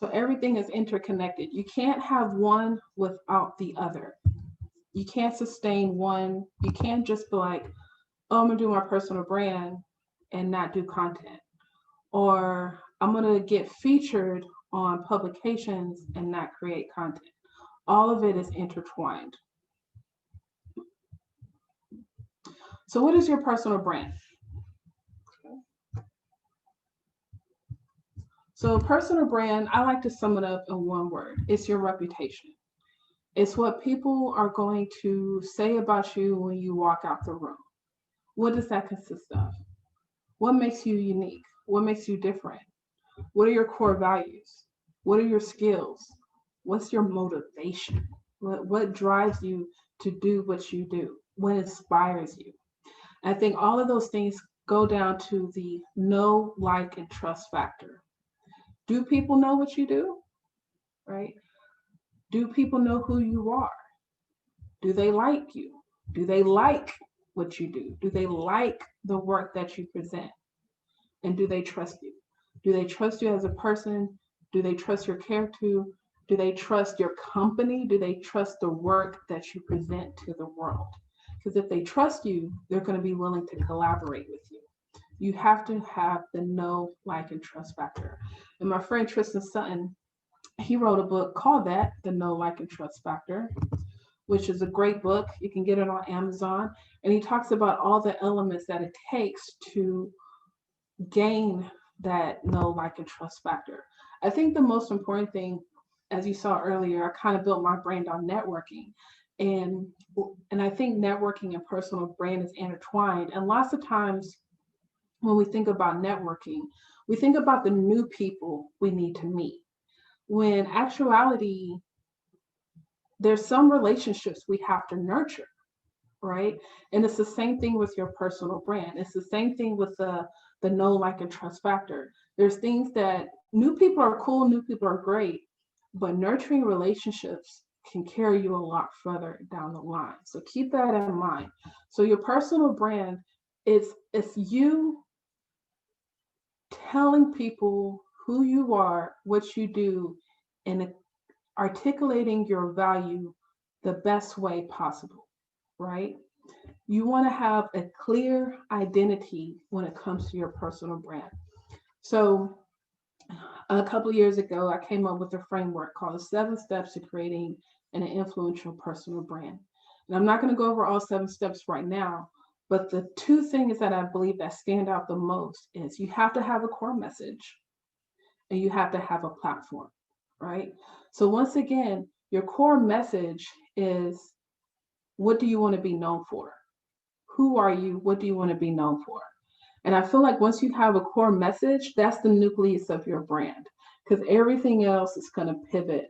So everything is interconnected. You can't have one without the other. You can't sustain one. You can't just be like, oh, I'm gonna do my personal brand and not do content. Or I'm gonna get featured on publications and not create content. All of it is intertwined. So what is your personal brand? So personal brand, I like to sum it up in one word. It's your reputation. It's what people are going to say about you when you walk out the room. What does that consist of? What makes you unique? What makes you different? What are your core values? What are your skills? What's your motivation? What drives you to do what you do? What inspires you? I think all of those things go down to the know, like, and trust factor. Do people know what you do? Right? Do people know who you are? Do they like you? Do they like what you do? Do they like the work that you present? And do they trust you? Do they trust you as a person? Do they trust your character? Do they trust your company? Do they trust the work that you present to the world? Because if they trust you, they're going to be willing to collaborate with you. You have to have the know, like, and trust factor. And my friend Tristan Sutton, he wrote a book called that, The Know, Like, and Trust Factor, which is a great book. You can get it on Amazon. And he talks about all the elements that it takes to gain that know, like, and trust factor. I think the most important thing, as you saw earlier, I kind of built my brand on networking. And I think networking and personal brand is intertwined. And lots of times when we think about networking, we think about the new people we need to meet. When actuality, there's some relationships we have to nurture, right? And it's the same thing with your personal brand. It's the same thing with the know, like, and trust factor. There's things that new people are cool, new people are great, but nurturing relationships can carry you a lot further down the line. So keep that in mind. So your personal brand is it's you telling people who you are, what you do, and articulating your value the best way possible, right? You want to have a clear identity when it comes to your personal brand. So a couple of years ago, I came up with a framework called the 7 steps to creating an influential personal brand. And I'm not going to go over all 7 steps right now, but the two things that I believe that stand out the most is you have to have a core message and you have to have a platform, right? So once again, your core message is, what do you want to be known for? Who are you? What do you want to be known for? And I feel like once you have a core message, that's the nucleus of your brand, because everything else is going to pivot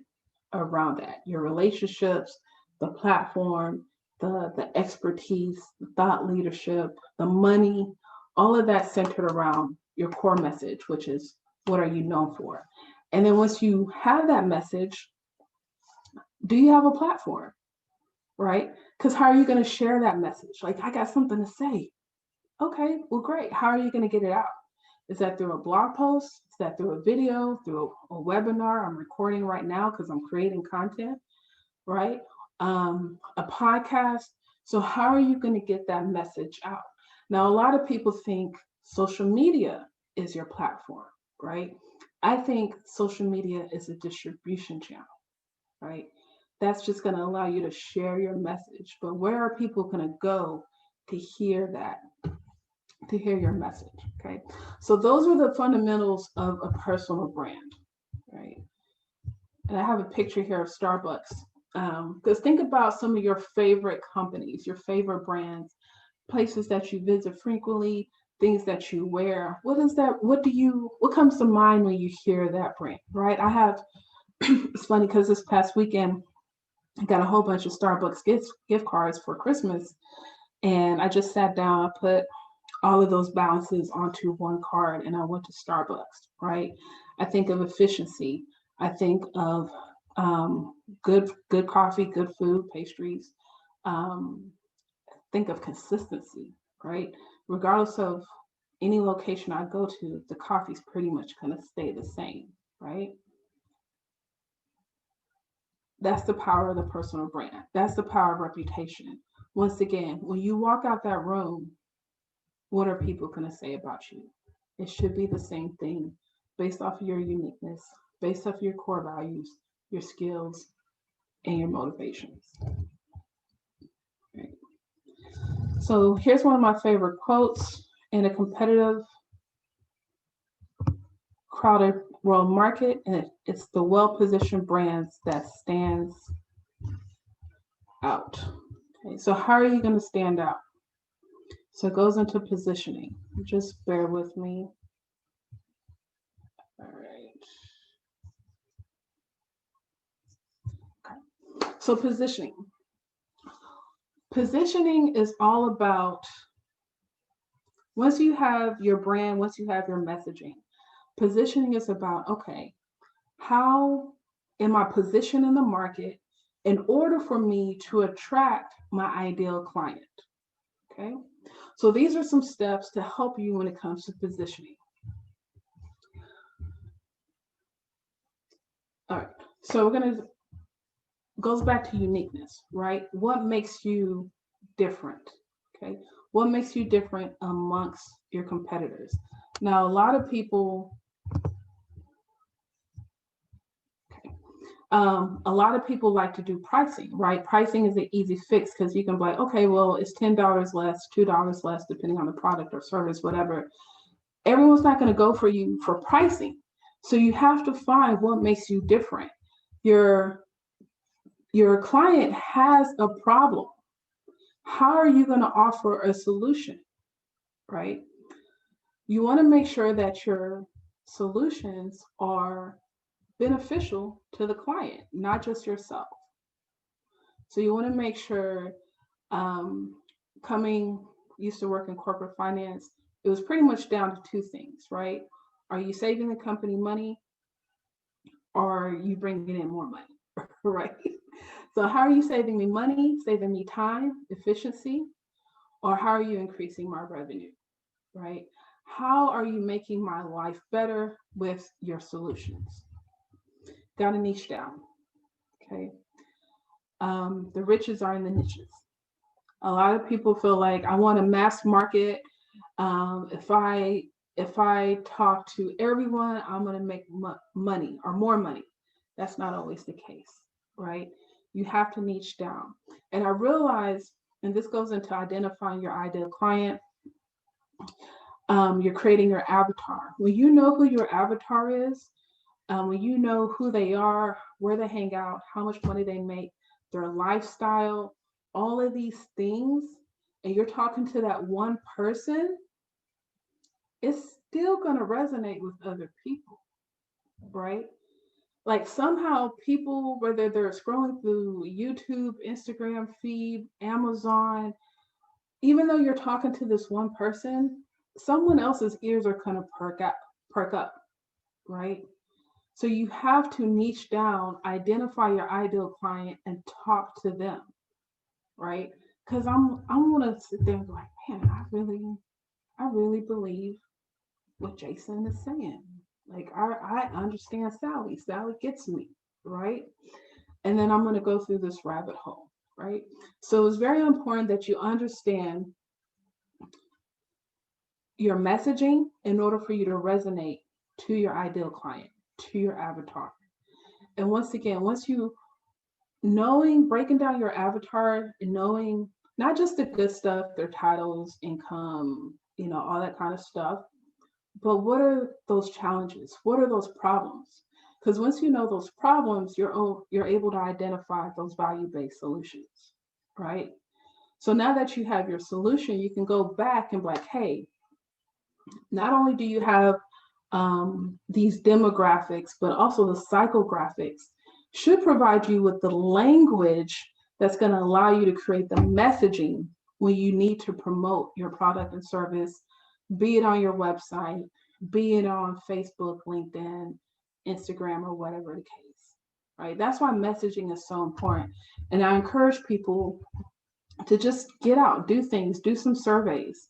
around that. Your relationships, the platform, the expertise, the thought leadership, the money, all of that centered around your core message, which is what are you known for? And then once you have that message, do you have a platform, right? Because how are you going to share that message? Like, I got something to say. Okay, well, great. How are you going to get it out? Is that through a blog post? Is that through a video, through a webinar? I'm recording right now because I'm creating content, right? A podcast. So how are you going to get that message out? Now, a lot of people think social media is your platform, right? I think social media is a distribution channel, right? That's just going to allow you to share your message. But where are people going to go to hear that? To hear your message. Okay. So those are the fundamentals of a personal brand, right? And I have a picture here of Starbucks. Because think about some of your favorite companies, your favorite brands, places that you visit frequently, things that you wear. What is that? What comes to mind when you hear that brand, right? I have, it's funny because this past weekend, I got a whole bunch of Starbucks gift cards for Christmas. And I just sat down, I put all of those balances onto one card and I went to Starbucks, right? I think of efficiency. I think of good coffee, good food, pastries. Um, think of consistency, right? Regardless of any location I go to, the coffee's pretty much going to stay the same, right? That's the power of the personal brand. That's the power of reputation. Once again, when you walk out that room, what are people going to say about you? It should be the same thing based off of your uniqueness, based off your core values, your skills, and your motivations. Right. So here's one of my favorite quotes: in a competitive, crowded world market, and it's the well-positioned brands that stands out. Okay, so how are you going to stand out? So it goes into positioning. Just bear with me. All right. Okay. So positioning. Positioning is all about, once you have your brand, once you have your messaging, positioning is about, okay, how am I positioned in the market in order for me to attract my ideal client? Okay. So these are some steps to help you when it comes to positioning. All right. So we're going to, goes back to uniqueness, right? What makes you different? Okay. What makes you different amongst your competitors? Now, a lot of people, like to do pricing, right? Pricing is an easy fix because you can be like, okay, well, it's $10 less, $2 less, depending on the product or service, whatever. Everyone's not going to go for you for pricing. So you have to find what makes you different. Your client has a problem. How are you going to offer a solution, right? You want to make sure that your solutions are beneficial to the client, not just yourself. So you want to make sure, used to work in corporate finance, it was pretty much down to two things, right? Are you saving the company money, or are you bringing in more money, right? So how are you saving me money, saving me time, efficiency, or how are you increasing my revenue, right? How are you making my life better with your solutions? Got to niche down, okay? The riches are in the niches. A lot of people feel like, I want to mass market. If I talk to everyone, I'm going to make money or more money. That's not always the case, right? You have to niche down. And I realize, and this goes into identifying your ideal client, you're creating your avatar. When you know who your avatar is, when you know who they are, where they hang out, how much money they make, their lifestyle, all of these things, and you're talking to that one person, it's still going to resonate with other people, right? Like somehow people, whether they're scrolling through YouTube, Instagram feed, Amazon, even though you're talking to this one person, someone else's ears are going to perk up, right? So you have to niche down, identify your ideal client, and talk to them, right? Because I'm gonna sit there and be like, man, I really believe what Jason is saying. Like I understand Sally. Sally gets me, right? And then I'm gonna go through this rabbit hole, right? So it's very important that you understand your messaging in order for you to resonate to your ideal client, to your avatar. And once again, once you breaking down your avatar and knowing not just the good stuff, their titles, income, all that kind of stuff, but what are those challenges? What are those problems? Because once you know those problems, you're able to identify those value-based solutions, right? So now that you have your solution, you can go back and be like, hey, not only do you have these demographics, but also the psychographics should provide you with the language that's going to allow you to create the messaging when you need to promote your product and service, be it on your website, be it on Facebook, LinkedIn, Instagram, or whatever the case, right? That's why messaging is so important. And I encourage people to just get out, do things, do some surveys,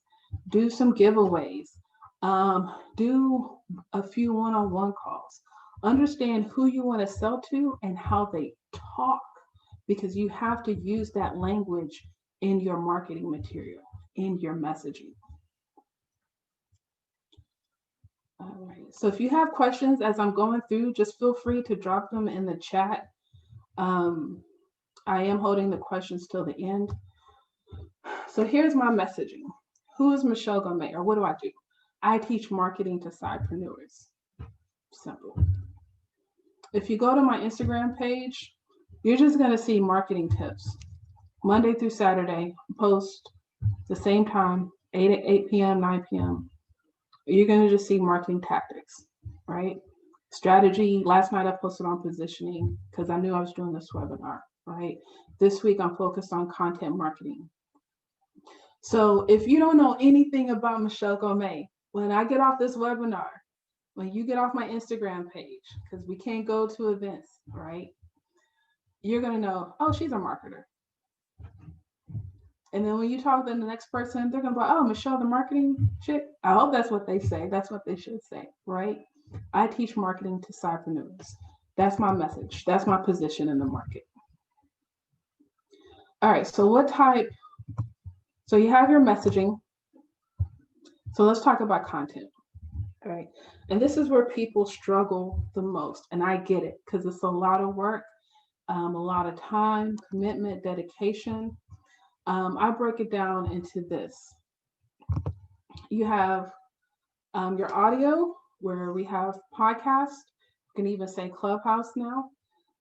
do some giveaways, do a few one-on-one calls. Understand who you want to sell to and how they talk, because you have to use that language in your marketing material, in your messaging. All right. So if you have questions as I'm going through, just feel free to drop them in the chat. I am holding the questions till the end. So here's my messaging. Who is Michelle Ngome, or what do I do? I teach marketing to sidepreneurs. Simple. If you go to my Instagram page, you're just going to see marketing tips. Monday through Saturday, post the same time, 8 p.m., 9 p.m. You're going to just see marketing tactics, right? Strategy. Last night I posted on positioning because I knew I was doing this webinar, right? This week I'm focused on content marketing. So if you don't know anything about Michelle Ngome, when I get off this webinar, when you get off my Instagram page, because we can't go to events, right? You're going to know, oh, she's a marketer. And then when you talk to the next person, they're going to be, oh, Michelle, the marketing chick. I hope that's what they say. That's what they should say, right? I teach marketing to sidepreneurs. That's my message. That's my position in the market. All right, so what type? So you have your messaging. So let's talk about content, all right? And this is where people struggle the most. And I get it, because it's a lot of work, a lot of time, commitment, dedication. I break it down into this. You have your audio, where we have podcasts. You can even say Clubhouse now.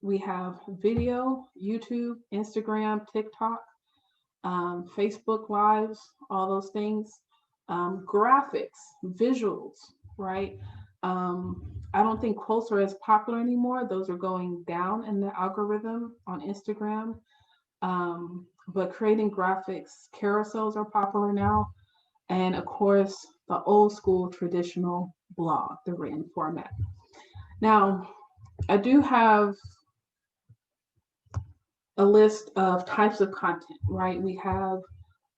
We have video, YouTube, Instagram, TikTok, Facebook Lives, all those things. Graphics, visuals, right? I don't think quotes are as popular anymore. Those are going down in the algorithm on Instagram. But creating graphics, carousels are popular now. And of course, the old school traditional blog, the written format. Now, I do have a list of types of content, right? We have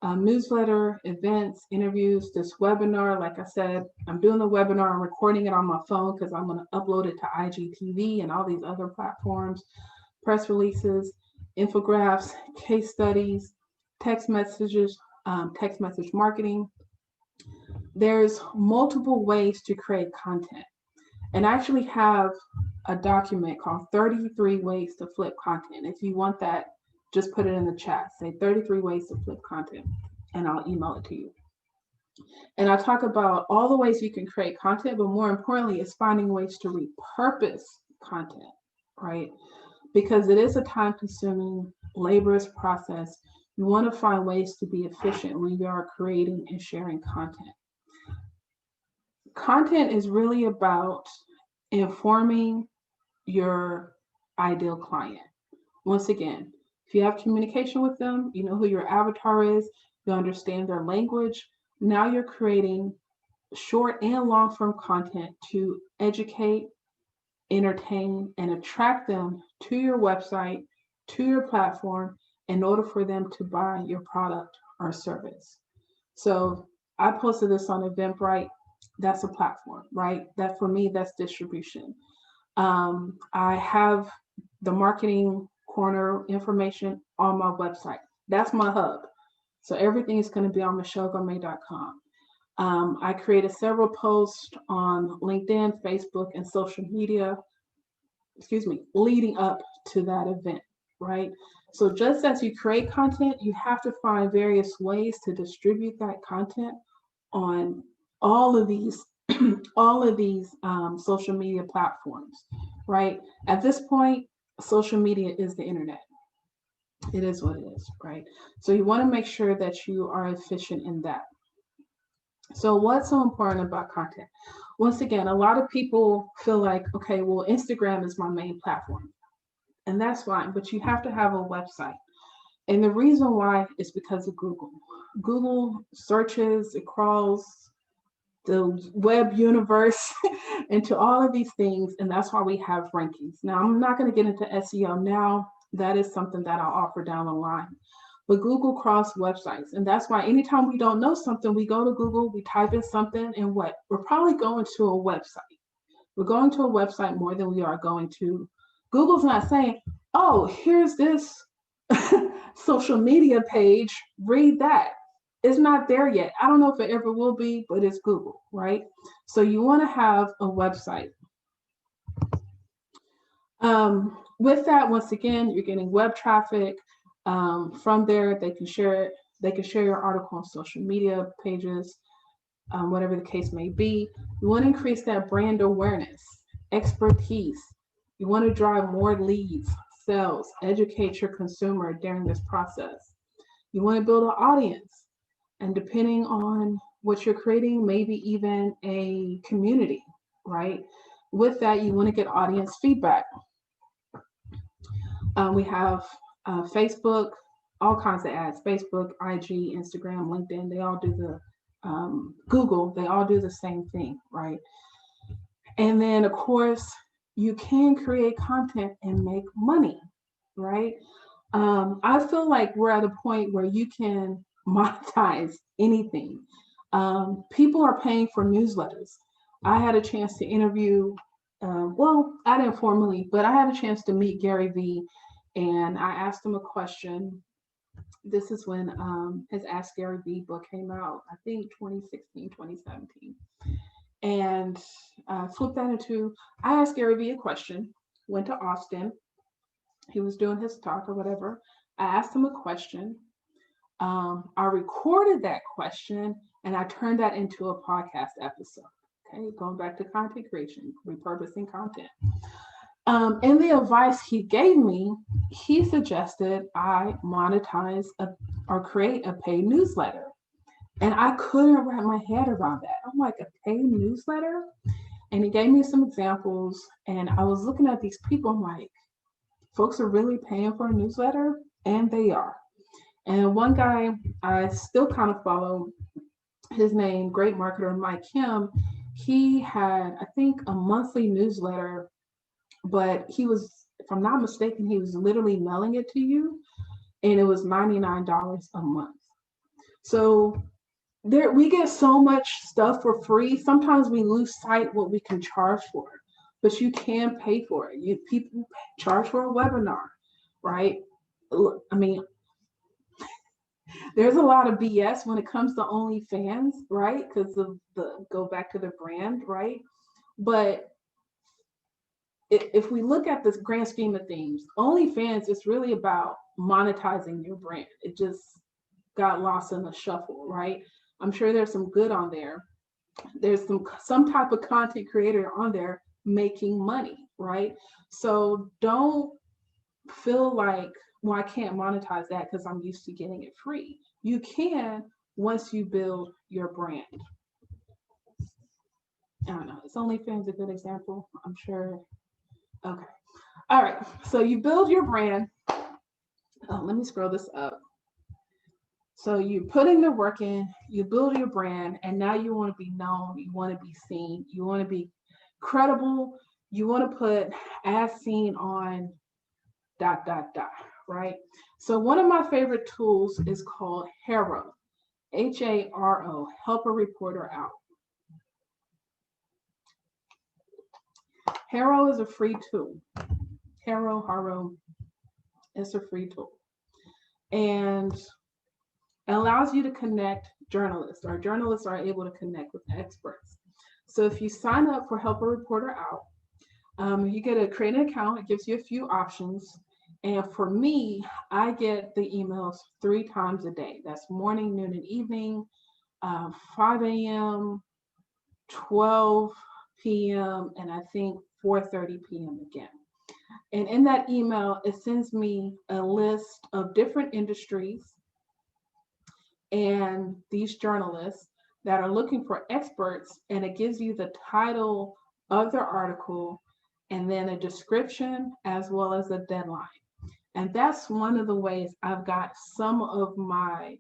newsletter, events, interviews, this webinar. Like I said, I'm doing the webinar, I'm recording it on my phone because I'm going to upload it to IGTV and all these other platforms, press releases, infographics, case studies, text messages, text message marketing. There's multiple ways to create content. And I actually have a document called 33 Ways to Flip Content. If you want that, just put it in the chat. Say 33 ways to flip content, and I'll email it to you. And I talk about all the ways you can create content, but more importantly, is finding ways to repurpose content, right? Because it is a time-consuming, laborious process. You want to find ways to be efficient when you are creating and sharing content. Content is really about informing your ideal client. Once again, if you have communication with them, you know who your avatar is, you understand their language. Now you're creating short and long-form content to educate, entertain, and attract them to your website, to your platform, in order for them to buy your product or service. So I posted this on Eventbrite. That's a platform, right? That for me, that's distribution. I have the marketing corner information on my website. That's my hub. So everything is going to be on michellengome.com. I created several posts on LinkedIn, Facebook, and social media, leading up to that event, right? So just as you create content, you have to find various ways to distribute that content on all of these social media platforms, right? At this point, social media is the internet. It is what it is, right? So you want to make sure that you are efficient in that. So what's so important about content? Once again, a lot of people feel like, okay, well, Instagram is my main platform. And that's fine, but you have to have a website. And the reason why is because of Google. Google searches, it crawls the web universe into all of these things, and that's why we have rankings. Now, I'm not going to get into SEO now. That is something that I'll offer down the line. But Google crawls websites, and that's why anytime we don't know something, we go to Google, we type in something, and what? We're probably going to a website. We're going to a website more than we are going to. Google's not saying, oh, here's this social media page, read that. It's not there yet. I don't know if it ever will be, but it's Google, right? So you want to have a website. With that, once again, you're getting web traffic. From there, they can share it. They can share your article on social media pages, whatever the case may be. You want to increase that brand awareness, expertise. You want to drive more leads, sales, educate your consumer during this process. You want to build an audience, and depending on what you're creating, maybe even a community, right? With that, you want to get audience feedback. We have Facebook, all kinds of ads, Facebook, IG, Instagram, LinkedIn, they all do the Google, they all do the same thing, right? And then, of course, you can create content and make money, right? I feel like we're at a point where you can monetize anything. People are paying for newsletters. I had a chance to interview, well, I didn't formally, but I had a chance to meet Gary Vee, and I asked him a question. This is when his Ask Gary Vee book came out, I think 2016, 2017. And flipped that into, I asked Gary Vee a question, went to Austin. He was doing his talk or whatever. I asked him a question. I recorded that question and I turned that into a podcast episode. Okay, going back to content creation, repurposing content. In the advice he gave me, he suggested I monetize or create a paid newsletter. And I couldn't wrap my head around that. I'm like, a paid newsletter? And he gave me some examples. And I was looking at these people, I'm like, folks are really paying for a newsletter? And they are. And one guy I still kind of follow, his name, great marketer Mike Kim, he had, I think, a monthly newsletter, but he was, if I'm not mistaken, he was literally mailing it to you, and it was $99 a month. So there, we get so much stuff for free. Sometimes we lose sight what we can charge for, but you can pay for it. People charge for a webinar, right? I mean, there's a lot of BS when it comes to OnlyFans, right? Because of the go back to the brand, right? But if we look at this grand scheme of things, OnlyFans is really about monetizing your brand. It just got lost in the shuffle, right? I'm sure there's some good on there. There's some type of content creator on there making money, right? So don't feel like, well, I can't monetize that because I'm used to getting it free. You can once you build your brand. I don't know. Is OnlyFans a good example? I'm sure. Okay. All right. So you build your brand. Oh, let me scroll this up. So you put in the work in, you build your brand, and now you want to be known, you want to be seen, you want to be credible, you want to put as seen on ... right? So one of my favorite tools is called Haro, Haro, Help a Reporter Out. Haro is a free tool. Haro is a free tool. And it allows you to connect journalists, or journalists are able to connect with experts. So if you sign up for Help a Reporter Out, you get to create an account. It gives you a few options. And for me, I get the emails 3 times a day. That's morning, noon, and evening, 5 a.m., 12 p.m., and I think 4:30 p.m. again. And in that email, it sends me a list of different industries and these journalists that are looking for experts, and it gives you the title of their article and then a description as well as a deadline. And that's one of the ways I've got some of my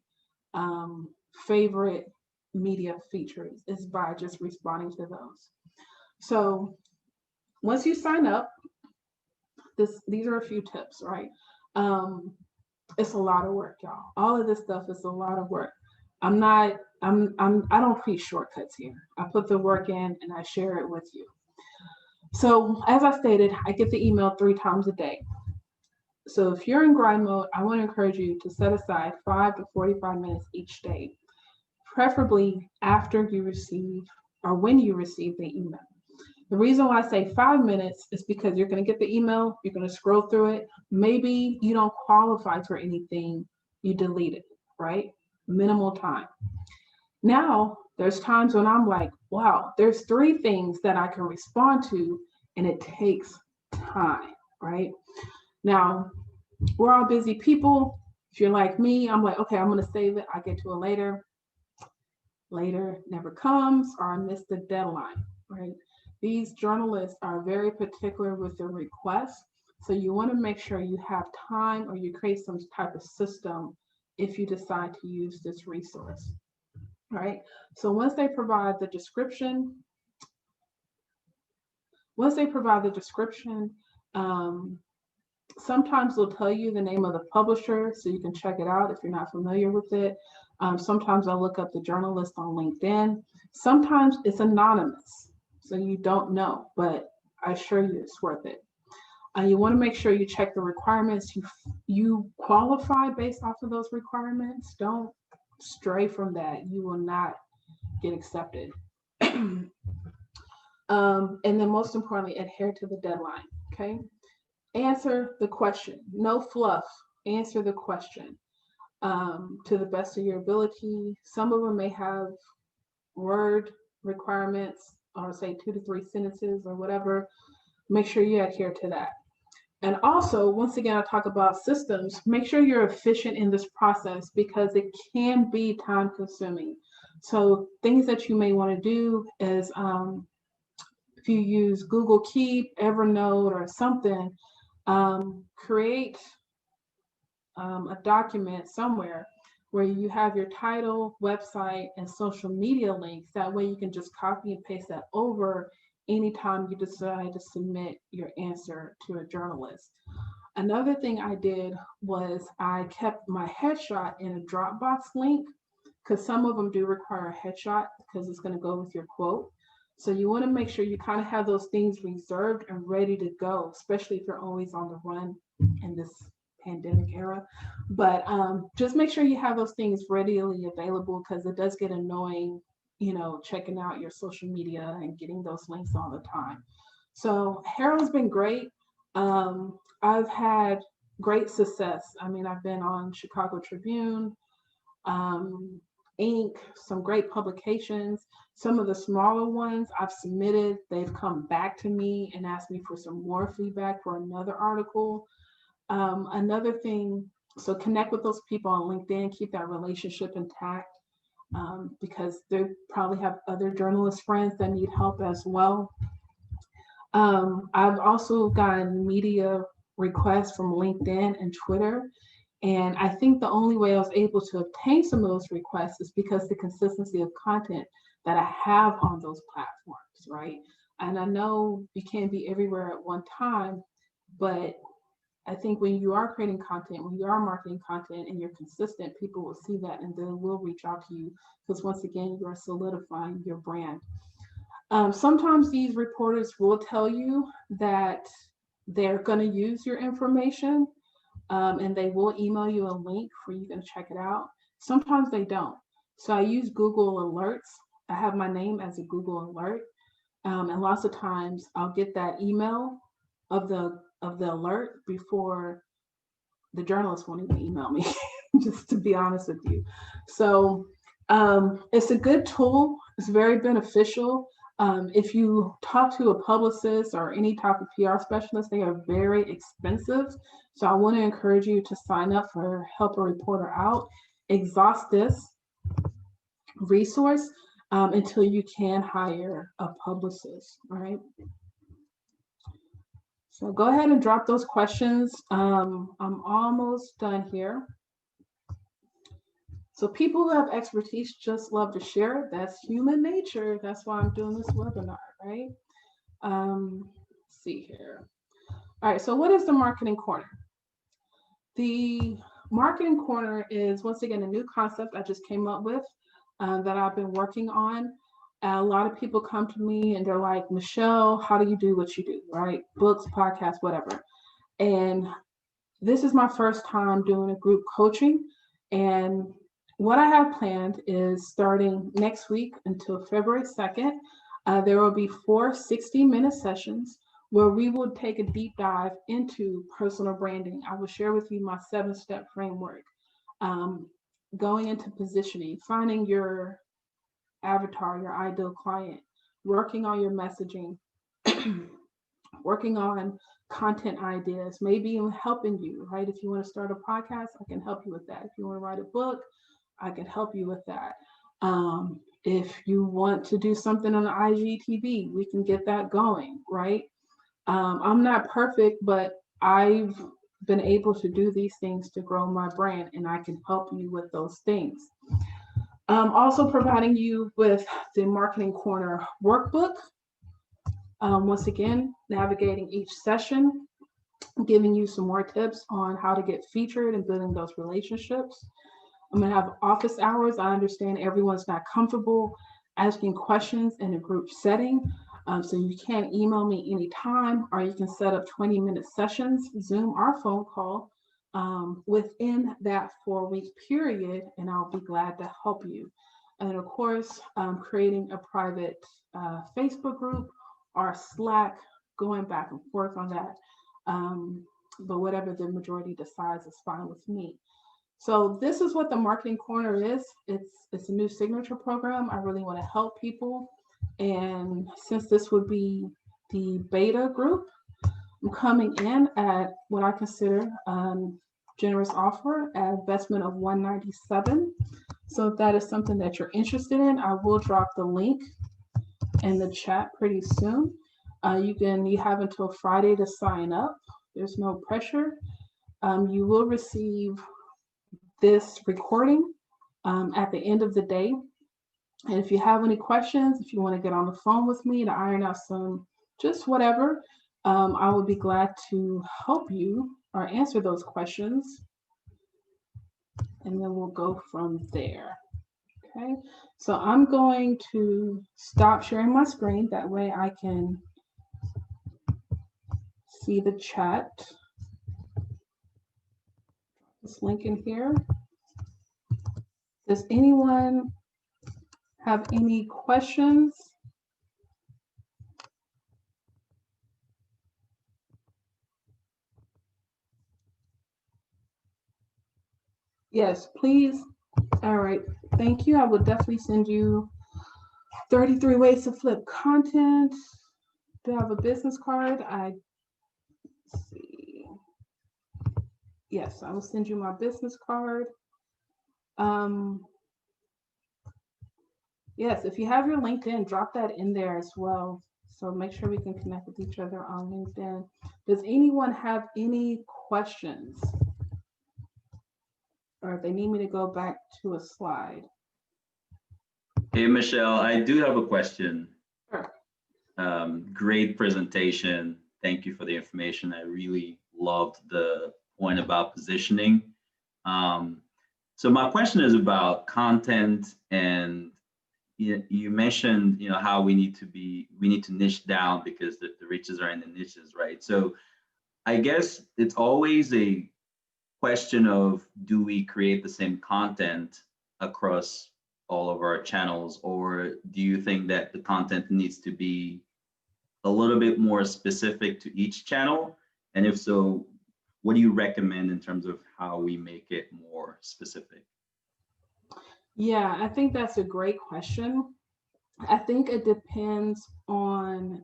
favorite media features, is by just responding to those. So once you sign up, these are a few tips, right? It's a lot of work, y'all. All of this stuff is a lot of work. I don't preach shortcuts here. I put the work in and I share it with you. So as I stated, I get the email 3 times a day. So if you're in grind mode, I want to encourage you to set aside 5 to 45 minutes each day, preferably after you receive or when you receive the email. The reason why I say 5 minutes is because you're going to get the email, you're going to scroll through it. Maybe you don't qualify for anything, you delete it, right? Minimal time. Now, there's times when I'm like, wow, there's 3 things that I can respond to, and it takes time, right? Now, we're all busy people. If you're like me, I'm like, okay, I'm going to save it. I get to it later. Later never comes, or I miss the deadline, right? These journalists are very particular with their requests. So you want to make sure you have time or you create some type of system if you decide to use this resource, right? So once they provide the description, um, sometimes they'll tell you the name of the publisher so you can check it out if you're not familiar with it. Sometimes I'll look up the journalist on LinkedIn. Sometimes it's anonymous, so you don't know, but I assure you it's worth it. You want to make sure you check the requirements. You qualify based off of those requirements. Don't stray from that. You will not get accepted. And then most importantly, adhere to the deadline. Okay. Answer the question. No fluff. Answer the question to the best of your ability. Some of them may have word requirements or say 2 to 3 sentences or whatever. Make sure you adhere to that. And also, once again, I talk about systems. Make sure you're efficient in this process because it can be time consuming. So things that you may want to do is if you use Google Keep, Evernote, or something, create a document somewhere where you have your title, website, and social media links. That way you can just copy and paste that over anytime you decide to submit your answer to a journalist. Another thing I did was I kept my headshot in a Dropbox link because some of them do require a headshot because it's going to go with your quote. So you want to make sure you kind of have those things reserved and ready to go, especially if you're always on the run in this pandemic era. But just make sure you have those things readily available because it does get annoying, checking out your social media and getting those links all the time. So Harold's been great. I've had great success. I mean, I've been on Chicago Tribune, um, Inc., some great publications. Some of the smaller ones I've submitted, they've come back to me and asked me for some more feedback for another article. Another thing, so connect with those people on LinkedIn, keep that relationship intact because they probably have other journalist friends that need help as well. I've also gotten media requests from LinkedIn and Twitter. And I think the only way I was able to obtain some of those requests is because the consistency of content that I have on those platforms, right? And I know you can't be everywhere at one time, but I think when you are creating content, when you are marketing content and you're consistent, people will see that and they will reach out to you because once again, you are solidifying your brand. Sometimes these reporters will tell you that they're going to use your information and they will email you a link for you to check it out. Sometimes they don't. So I use Google Alerts. I have my name as a Google Alert, and lots of times I'll get that email of the alert before the journalist won't even email me. Just to be honest with you. So it's a good tool. It's very beneficial. If you talk to a publicist or any type of PR specialist, they are very expensive. So I want to encourage you to sign up for Help a Reporter Out. Exhaust this resource until you can hire a publicist, all right? So go ahead and drop those questions. I'm almost done here. So people who have expertise just love to share. That's human nature. That's why I'm doing this webinar, right? Let's see here. All right, so what is the Marketing Corner? The Marketing Corner is, once again, a new concept I just came up with that I've been working on. A lot of people come to me and they're like, Michelle, how do you do what you do, right? Books, podcasts, whatever. And this is my first time doing a group coaching. And what I have planned is starting next week until February 2nd, there will be 4 60-minute sessions where we will take a deep dive into personal branding. I will share with you my 7-step framework, um, going into positioning, finding your avatar, your ideal client, working on your messaging, working on content ideas, maybe even helping you, right? If you want to start a podcast, I can help you with that. If you want to write a book, I can help you with that. If you want to do something on IGTV, we can get that going, right? I'm not perfect, but I've been able to do these things to grow my brand, and I can help you with those things. Also providing you with the Marketing Corner workbook. Once again, navigating each session, giving you some more tips on how to get featured and building those relationships. I'm going to have office hours. I understand everyone's not comfortable asking questions in a group setting. So you can email me anytime, or you can set up 20-minute sessions, Zoom or phone call, within that 4-week period, and I'll be glad to help you. And of course, creating a private Facebook group or Slack, going back and forth on that. But whatever the majority decides is fine with me. So this is what the Marketing Corner is. It's a new signature program. I really want to help people. And since this would be the beta group, I'm coming in at what I consider generous offer at investment of $197. So if that is something that you're interested in, I will drop the link in the chat pretty soon. You have until Friday to sign up. There's no pressure. You will receive this recording at the end of the day. And if you have any questions, if you want to get on the phone with me to iron out some, just whatever, I would be glad to help you or answer those questions. And then we'll go from there. Okay, so I'm going to stop sharing my screen. That way I can see the chat. This link in here. Does anyone have any questions? Yes, please. All right, thank you. I will definitely send you 33 ways to flip content. Do I have a business card? Let's see. Yes, I will send you my business card. Yes, if you have your LinkedIn, drop that in there as well. So make sure we can connect with each other on LinkedIn. Does anyone have any questions? Or if they need me to go back to a slide? Hey, Michelle, I do have a question. Sure. Great presentation. Thank you for the information. I really loved the point about positioning. So my question is about content, and you mentioned, how we need to niche down because the riches are in the niches, right? So I guess it's always a question of, do we create the same content across all of our channels, or do you think that the content needs to be a little bit more specific to each channel? And if so, what do you recommend in terms of how we make it more specific? Yeah, I think that's a great question. I think it depends on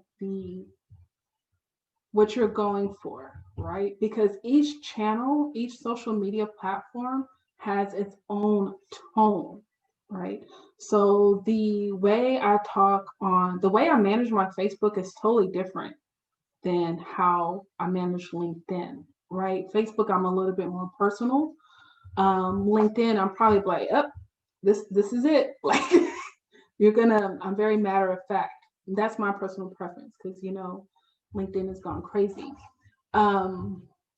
what you're going for, right? Because each channel, each social media platform has its own tone, right? So the way I manage my Facebook is totally different than how I manage LinkedIn, right? Facebook, I'm a little bit more personal. LinkedIn, I'm probably like, this is it. Like I'm very matter of fact. That's my personal preference because LinkedIn has gone crazy.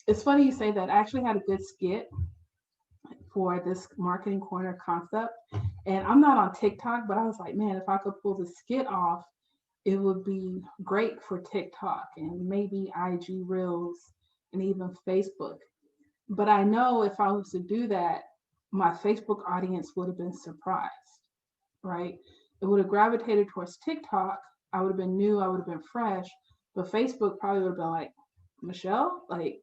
It's funny you say that. I actually had a good skit for this Marketing Corner concept, and I'm not on TikTok, but I was like, man, if I could pull the skit off, it would be great for TikTok and maybe IG Reels and even Facebook. But I know if I was to do that, my Facebook audience would have been surprised, right? It would have gravitated towards TikTok. I would have been new, I would have been fresh, but Facebook probably would have been like, Michelle, like,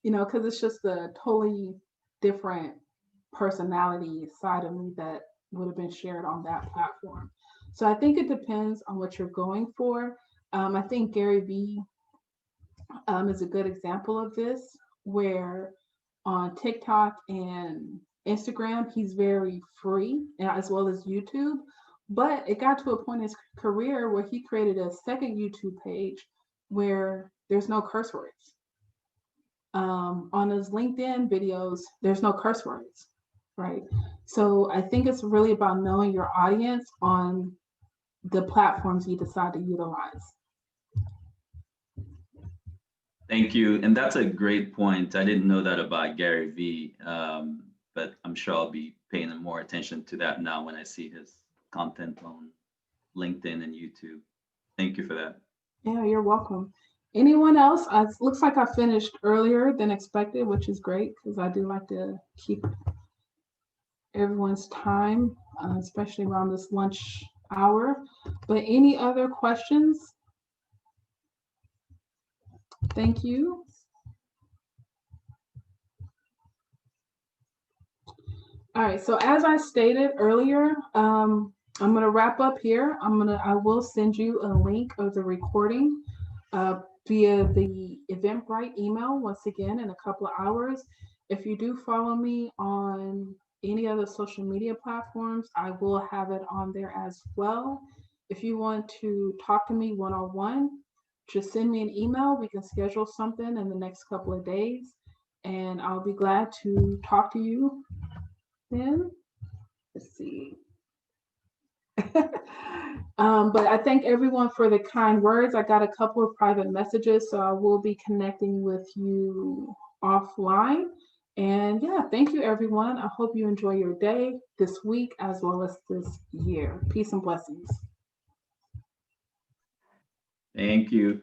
because it's just a totally different personality side of me that would have been shared on that platform. So I think it depends on what you're going for. I think Gary Vee is a good example of this, where on TikTok and Instagram, he's very free, as well as YouTube. But it got to a point in his career where he created a second YouTube page where there's no curse words. On his LinkedIn videos, there's no curse words, right? So I think it's really about knowing your audience on the platforms you decide to utilize. Thank you. And that's a great point. I didn't know that about Gary Vee, but I'm sure I'll be paying more attention to that now when I see his content on LinkedIn and YouTube. Thank you for that. Yeah, you're welcome. Anyone else? It looks like I finished earlier than expected, which is great because I do like to keep everyone's time, especially around this lunch hour. But any other questions? Thank you. All right, so as I stated earlier, I'm gonna wrap up here. I will send you a link of the recording via the Eventbrite email once again in a couple of hours. If you do follow me on any other social media platforms, I will have it on there as well. If you want to talk to me one-on-one, just send me an email. We can schedule something in the next couple of days, and I'll be glad to talk to you then. Let's see. But I thank everyone for the kind words. I got a couple of private messages, so I will be connecting with you offline. And yeah, thank you, everyone. I hope you enjoy your day, this week, as well as this year. Peace and blessings. Thank you.